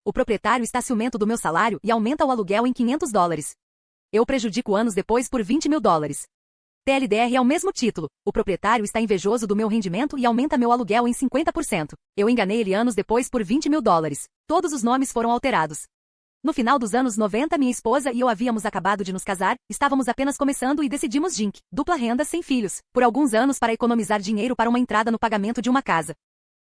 O proprietário está ciumento do meu salário e aumenta o aluguel em $500. Eu prejudico anos depois por $20.000. TLDR é o mesmo título. O proprietário está invejoso do meu rendimento e aumenta meu aluguel em 50%. Eu enganei ele anos depois por $20.000. Todos os nomes foram alterados. No final dos anos 90, minha esposa e eu havíamos acabado de nos casar, estávamos apenas começando e decidimos Jink, dupla renda sem filhos, por alguns anos para economizar dinheiro para uma entrada no pagamento de uma casa.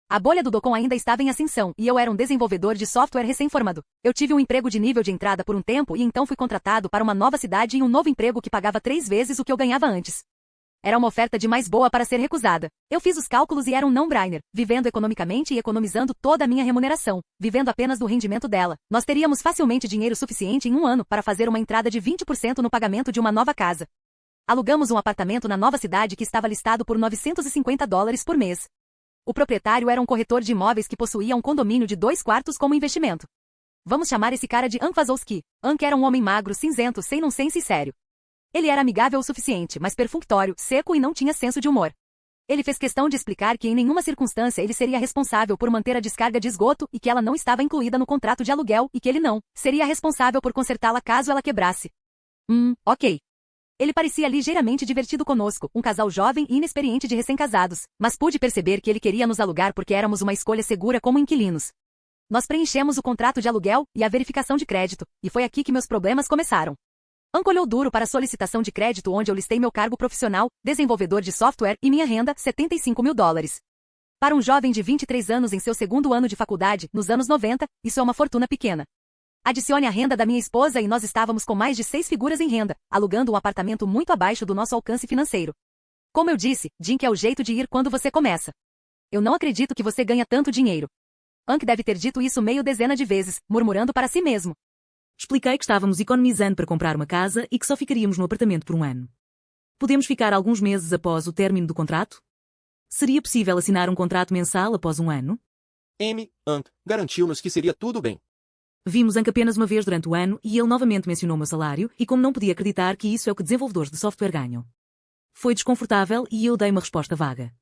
A bolha do Dotcom ainda estava em ascensão e eu era um desenvolvedor de software recém-formado. Eu tive um emprego de nível de entrada por um tempo e então fui contratado para uma nova cidade em um novo emprego que pagava 3 vezes o que eu ganhava antes. Era uma oferta demais boa para ser recusada. Eu fiz os cálculos e era um não-brainer, vivendo economicamente e economizando toda a minha remuneração, vivendo apenas do rendimento dela. Nós teríamos facilmente dinheiro suficiente em um ano para fazer uma entrada de 20% no pagamento de uma nova casa. Alugamos um apartamento na nova cidade que estava listado por $950 por mês. O proprietário era um corretor de imóveis que possuía um condomínio de 2 quartos como investimento. Vamos chamar esse cara de Ank Wazowski. Ank era um homem magro, cinzento, sem nonsense e sério. Ele era amigável o suficiente, mas perfunctório, seco e não tinha senso de humor. Ele fez questão de explicar que em nenhuma circunstância ele seria responsável por manter a descarga de esgoto e que ela não estava incluída no contrato de aluguel e que ele não seria responsável por consertá-la caso ela quebrasse. Ok. Ele parecia ligeiramente divertido conosco, um casal jovem e inexperiente de recém-casados, mas pude perceber que ele queria nos alugar porque éramos uma escolha segura como inquilinos. Nós preenchemos o contrato de aluguel e a verificação de crédito, e foi aqui que meus problemas começaram. Ank olhou duro para a solicitação de crédito onde eu listei meu cargo profissional, desenvolvedor de software e minha renda, $75.000. Para um jovem de 23 anos em seu segundo ano de faculdade, nos anos 90, isso é uma fortuna pequena. Adicione a renda da minha esposa e nós estávamos com mais de 6 figuras em renda, alugando um apartamento muito abaixo do nosso alcance financeiro. Como eu disse, Jink é o jeito de ir quando você começa. Eu não acredito que você ganha tanto dinheiro. Ank deve ter dito isso meio dezena de vezes, murmurando para si mesmo. Expliquei que estávamos economizando para comprar uma casa e que só ficaríamos no apartamento por um ano. Podemos ficar alguns meses após o término do contrato? Seria possível assinar um contrato mensal após um ano? Ank garantiu-nos que seria tudo bem. Vimos Ank apenas uma vez durante o ano e ele novamente mencionou meu salário e como não podia acreditar que isso é o que desenvolvedores de software ganham. Foi desconfortável e eu dei uma resposta vaga.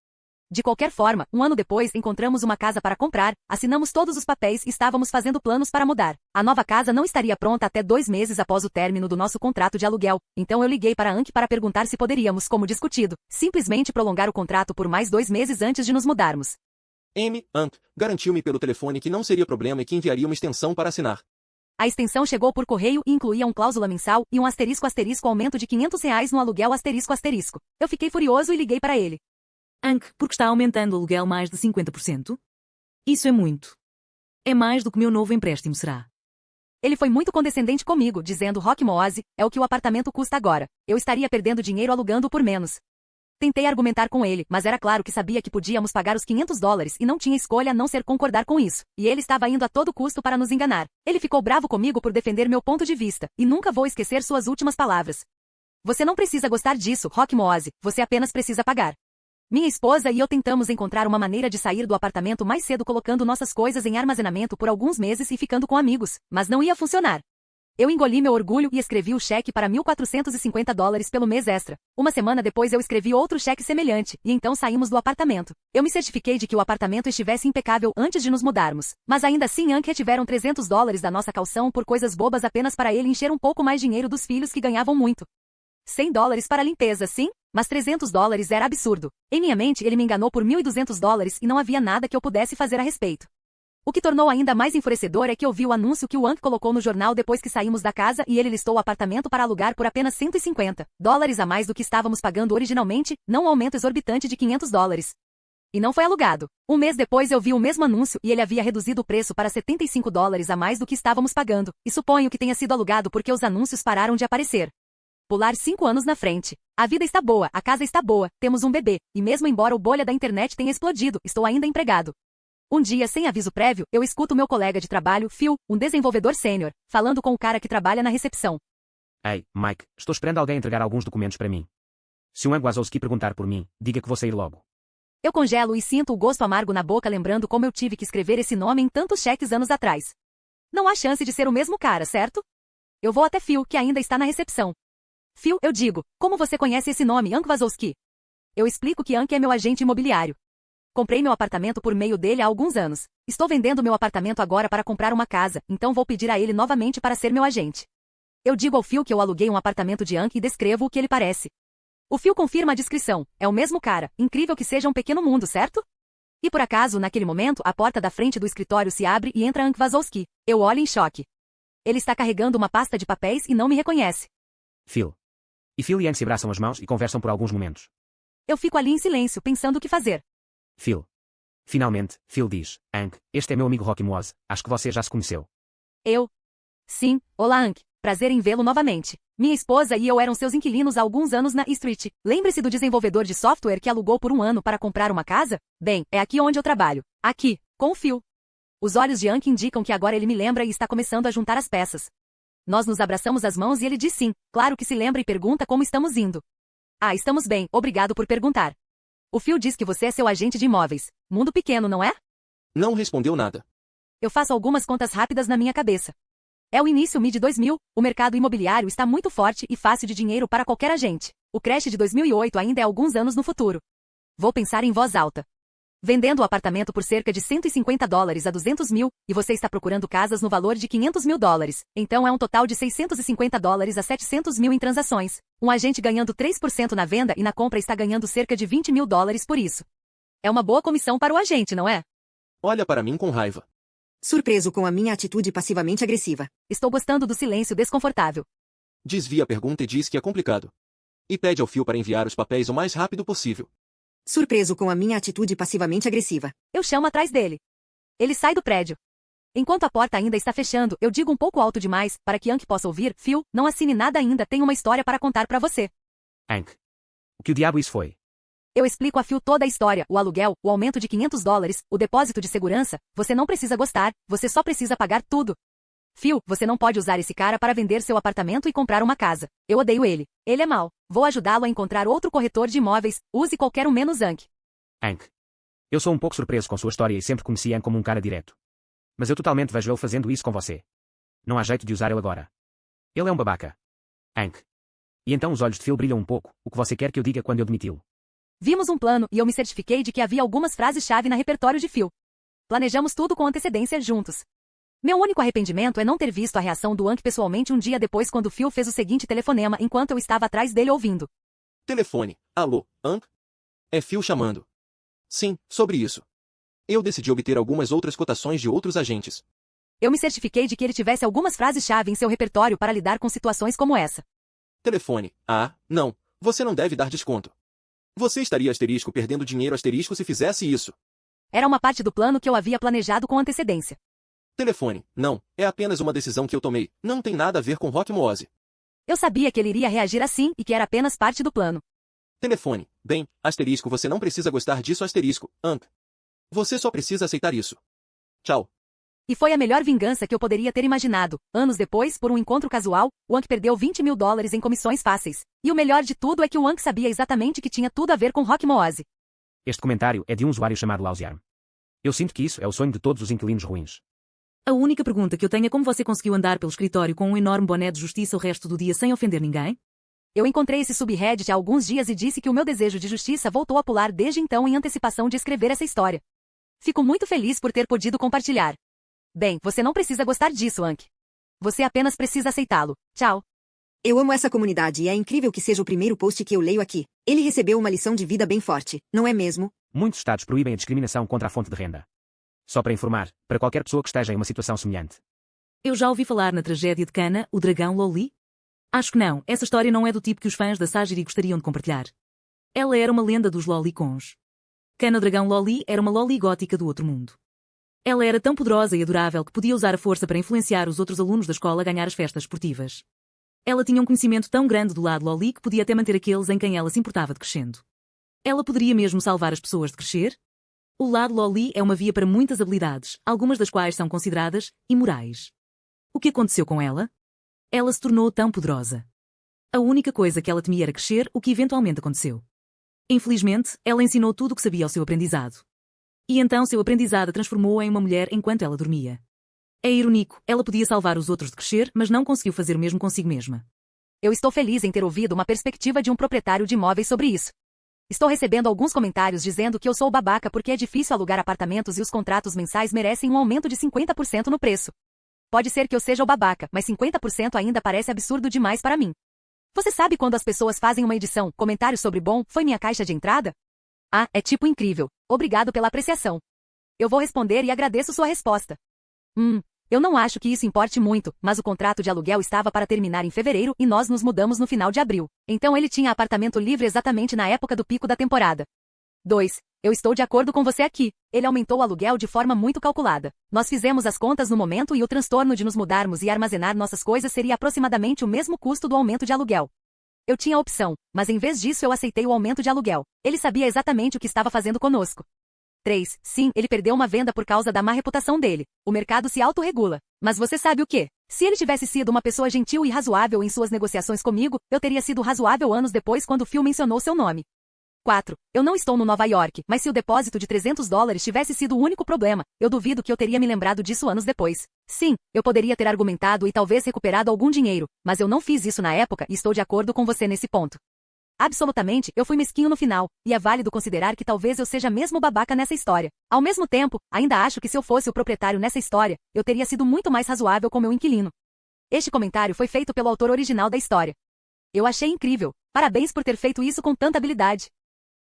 De qualquer forma, um ano depois encontramos uma casa para comprar, assinamos todos os papéis e estávamos fazendo planos para mudar. A nova casa não estaria pronta até 2 meses após o término do nosso contrato de aluguel, então eu liguei para Ank para perguntar se poderíamos, como discutido, simplesmente prolongar o contrato por mais 2 meses antes de nos mudarmos. Ank garantiu-me pelo telefone que não seria problema e que enviaria uma extensão para assinar. A extensão chegou por correio e incluía um cláusula mensal e um ** aumento de R$500 no aluguel **. Eu fiquei furioso e liguei para ele. Ank, porque está aumentando o aluguel mais de 50%? Isso é muito. É mais do que meu novo empréstimo será. Ele foi muito condescendente comigo, dizendo Rock Moase, é o que o apartamento custa agora. Eu estaria perdendo dinheiro alugando por menos. Tentei argumentar com ele, mas era claro que sabia que podíamos pagar os $500 e não tinha escolha a não ser concordar com isso. E ele estava indo a todo custo para nos enganar. Ele ficou bravo comigo por defender meu ponto de vista, e nunca vou esquecer suas últimas palavras. Você não precisa gostar disso, Rock Moase, você apenas precisa pagar. Minha esposa e eu tentamos encontrar uma maneira de sair do apartamento mais cedo colocando nossas coisas em armazenamento por alguns meses e ficando com amigos, mas não ia funcionar. Eu engoli meu orgulho e escrevi o cheque para $1.450 pelo mês extra. Uma semana depois eu escrevi outro cheque semelhante, e então saímos do apartamento. Eu me certifiquei de que o apartamento estivesse impecável antes de nos mudarmos. Mas ainda assim Ank retiveram $300 da nossa calção por coisas bobas apenas para ele encher um pouco mais dinheiro dos filhos que ganhavam muito. $100 para limpeza, sim? Mas $300 era absurdo. Em minha mente ele me enganou por $1.200 e não havia nada que eu pudesse fazer a respeito. O que tornou ainda mais enfurecedor é que eu vi o anúncio que o Ank colocou no jornal depois que saímos da casa e ele listou o apartamento para alugar por apenas $150 a mais do que estávamos pagando originalmente, não um aumento exorbitante de $500. E não foi alugado. Um mês depois eu vi o mesmo anúncio e ele havia reduzido o preço para $75 a mais do que estávamos pagando, e suponho que tenha sido alugado porque os anúncios pararam de aparecer. Pular 5 anos na frente. A vida está boa, a casa está boa, temos um bebê, e mesmo embora o bolha da internet tenha explodido, estou ainda empregado. Um dia, sem aviso prévio, eu escuto meu colega de trabalho, Phil, um desenvolvedor sênior, falando com o cara que trabalha na recepção. Ei, Mike, estou esperando alguém entregar alguns documentos para mim. Se o Ank Wazowski perguntar por mim, diga que vou sair logo. Eu congelo e sinto o gosto amargo na boca lembrando como eu tive que escrever esse nome em tantos cheques anos atrás. Não há chance de ser o mesmo cara, certo? Eu vou até Phil, que ainda está na recepção. Phil, eu digo, como você conhece esse nome, Ank Wazowski? Eu explico que Ank é meu agente imobiliário. Comprei meu apartamento por meio dele há alguns anos. Estou vendendo meu apartamento agora para comprar uma casa, então vou pedir a ele novamente para ser meu agente. Eu digo ao Phil que eu aluguei um apartamento de Anki e descrevo o que ele parece. O Phil confirma a descrição. É o mesmo cara. Incrível que seja um pequeno mundo, certo? E por acaso, naquele momento, a porta da frente do escritório se abre e entra Anki Wazowski. Eu olho em choque. Ele está carregando uma pasta de papéis e não me reconhece. Phil. E Phil e Ank se abraçam as mãos e conversam por alguns momentos. Eu fico ali em silêncio, pensando o que fazer. Phil. Finalmente, Phil diz, Ank, este é meu amigo Rocky Moaz, acho que você já se conheceu. Eu. Sim, olá Anki. Prazer em vê-lo novamente. Minha esposa e eu eram seus inquilinos há alguns anos na Street. Lembre-se do desenvolvedor de software que alugou por um ano para comprar uma casa? Bem, é aqui onde eu trabalho. Aqui, com o Phil. Os olhos de Anki indicam que agora ele me lembra e está começando a juntar as peças. Nós nos abraçamos as mãos e ele diz sim, claro que se lembra e pergunta como estamos indo. Ah, estamos bem, obrigado por perguntar. O Phil diz que você é seu agente de imóveis. Mundo pequeno, não é? Não respondeu nada. Eu faço algumas contas rápidas na minha cabeça. É o início mid-2000, o mercado imobiliário está muito forte e fácil de dinheiro para qualquer agente. O crash de 2008 ainda é alguns anos no futuro. Vou pensar em voz alta. Vendendo o apartamento por cerca de $150 a 200 mil, e você está procurando casas no valor de $500 mil. Então é um total de $650 a 700 mil em transações. Um agente ganhando 3% na venda e na compra está ganhando cerca de $20 mil por isso. É uma boa comissão para o agente, não é? Olha para mim com raiva. Surpreso com a minha atitude passivamente agressiva. Estou gostando do silêncio desconfortável. Desvia a pergunta e diz que é complicado. E pede ao Phil para enviar os papéis o mais rápido possível. Surpreso com a minha atitude passivamente agressiva. Eu chamo atrás dele. Ele sai do prédio. Enquanto a porta ainda está fechando, eu digo um pouco alto demais, para que Anki possa ouvir, Phil, não assine nada ainda, tenho uma história para contar para você. Ank. O que o diabo isso foi? Eu explico a Phil toda a história, o aluguel, o aumento de $500, o depósito de segurança, você não precisa gostar, você só precisa pagar tudo. Phil, você não pode usar esse cara para vender seu apartamento e comprar uma casa. Eu odeio ele. Ele é mau. Vou ajudá-lo a encontrar outro corretor de imóveis, use qualquer um menos Anki. Ank. Eu sou um pouco surpreso com sua história e sempre conheci Ank como um cara direto. Mas eu totalmente vejo ele fazendo isso com você. Não há jeito de usar ele agora. Ele é um babaca. Ank. E então os olhos de Phil brilham um pouco, o que você quer que eu diga quando eu demiti-lo? Vimos um plano e eu me certifiquei de que havia algumas frases-chave na repertório de Phil. Planejamos tudo com antecedência juntos. Meu único arrependimento é não ter visto a reação do Anki pessoalmente um dia depois quando Phil fez o seguinte telefonema enquanto eu estava atrás dele ouvindo. Telefone. Alô, Ank? É Phil chamando. Sim, sobre isso. Eu decidi obter algumas outras cotações de outros agentes. Eu me certifiquei de que ele tivesse algumas frases-chave em seu repertório para lidar com situações como essa. Telefone. Ah, não. Você não deve dar desconto. Você estaria perdendo dinheiro se fizesse isso. Era uma parte do plano que eu havia planejado com antecedência. Telefone. Não, é apenas uma decisão que eu tomei. Não tem nada a ver com Rocky Moaz. Eu sabia que ele iria reagir assim e que era apenas parte do plano. Telefone. Bem, você não precisa gostar disso, Ank. Você só precisa aceitar isso. Tchau. E foi a melhor vingança que eu poderia ter imaginado. Anos depois, por um encontro casual, o Anki perdeu $20 mil em comissões fáceis. E o melhor de tudo é que o Anki sabia exatamente que tinha tudo a ver com Rocky Moaz. Este comentário é de um usuário chamado Lausiarm. Eu sinto que isso é o sonho de todos os inquilinos ruins. A única pergunta que eu tenho é como você conseguiu andar pelo escritório com um enorme boné de justiça o resto do dia sem ofender ninguém? Eu encontrei esse subreddit há alguns dias e disse que o meu desejo de justiça voltou a pular desde então em antecipação de escrever essa história. Fico muito feliz por ter podido compartilhar. Bem, você não precisa gostar disso, Anki. Você apenas precisa aceitá-lo. Tchau. Eu amo essa comunidade e é incrível que seja o primeiro post que eu leio aqui. Ele recebeu uma lição de vida bem forte, não é mesmo? Muitos estados proíbem a discriminação contra a fonte de renda. Só para informar, para qualquer pessoa que esteja em uma situação semelhante. Eu já ouvi falar na tragédia de Cana, o dragão Loli? Acho que não, essa história não é do tipo que os fãs da Sagiri gostariam de compartilhar. Ela era uma lenda dos lolicons. Cana o dragão Loli era uma loli gótica do outro mundo. Ela era tão poderosa e adorável que podia usar a força para influenciar os outros alunos da escola a ganhar as festas esportivas. Ela tinha um conhecimento tão grande do lado loli que podia até manter aqueles em quem ela se importava de crescendo. Ela poderia mesmo salvar as pessoas de crescer? O lado loli é uma via para muitas habilidades, algumas das quais são consideradas imorais. O que aconteceu com ela? Ela se tornou tão poderosa. A única coisa que ela temia era crescer, o que eventualmente aconteceu. Infelizmente, ela ensinou tudo o que sabia ao seu aprendizado. E então seu aprendizado a transformou-a em uma mulher enquanto ela dormia. É irónico, ela podia salvar os outros de crescer, mas não conseguiu fazer o mesmo consigo mesma. Eu estou feliz em ter ouvido uma perspectiva de um proprietário de imóveis sobre isso. Estou recebendo alguns comentários dizendo que eu sou babaca porque é difícil alugar apartamentos e os contratos mensais merecem um aumento de 50% no preço. Pode ser que eu seja o babaca, mas 50% ainda parece absurdo demais para mim. Você sabe quando as pessoas fazem uma edição, comentários sobre bom, foi minha caixa de entrada? Ah, é tipo incrível. Obrigado pela apreciação. Eu vou responder e agradeço sua resposta. Eu não acho que isso importe muito, mas o contrato de aluguel estava para terminar em fevereiro e nós nos mudamos no final de abril. Então ele tinha apartamento livre exatamente na época do pico da temporada. 2. Eu estou de acordo com você aqui. Ele aumentou o aluguel de forma muito calculada. Nós fizemos as contas no momento e o transtorno de nos mudarmos e armazenar nossas coisas seria aproximadamente o mesmo custo do aumento de aluguel. Eu tinha a opção, mas em vez disso eu aceitei o aumento de aluguel. Ele sabia exatamente o que estava fazendo conosco. 3. Sim, ele perdeu uma venda por causa da má reputação dele. O mercado se autorregula. Mas você sabe o quê? Se ele tivesse sido uma pessoa gentil e razoável em suas negociações comigo, eu teria sido razoável anos depois quando Phil mencionou seu nome. 4. Eu não estou no Nova York, mas se o depósito de $300 tivesse sido o único problema, eu duvido que eu teria me lembrado disso anos depois. Sim, eu poderia ter argumentado e talvez recuperado algum dinheiro, mas eu não fiz isso na época e estou de acordo com você nesse ponto. Absolutamente, eu fui mesquinho no final, e é válido considerar que talvez eu seja mesmo babaca nessa história. Ao mesmo tempo, ainda acho que se eu fosse o proprietário nessa história, eu teria sido muito mais razoável com meu inquilino. Este comentário foi feito pelo autor original da história. Eu achei incrível. Parabéns por ter feito isso com tanta habilidade.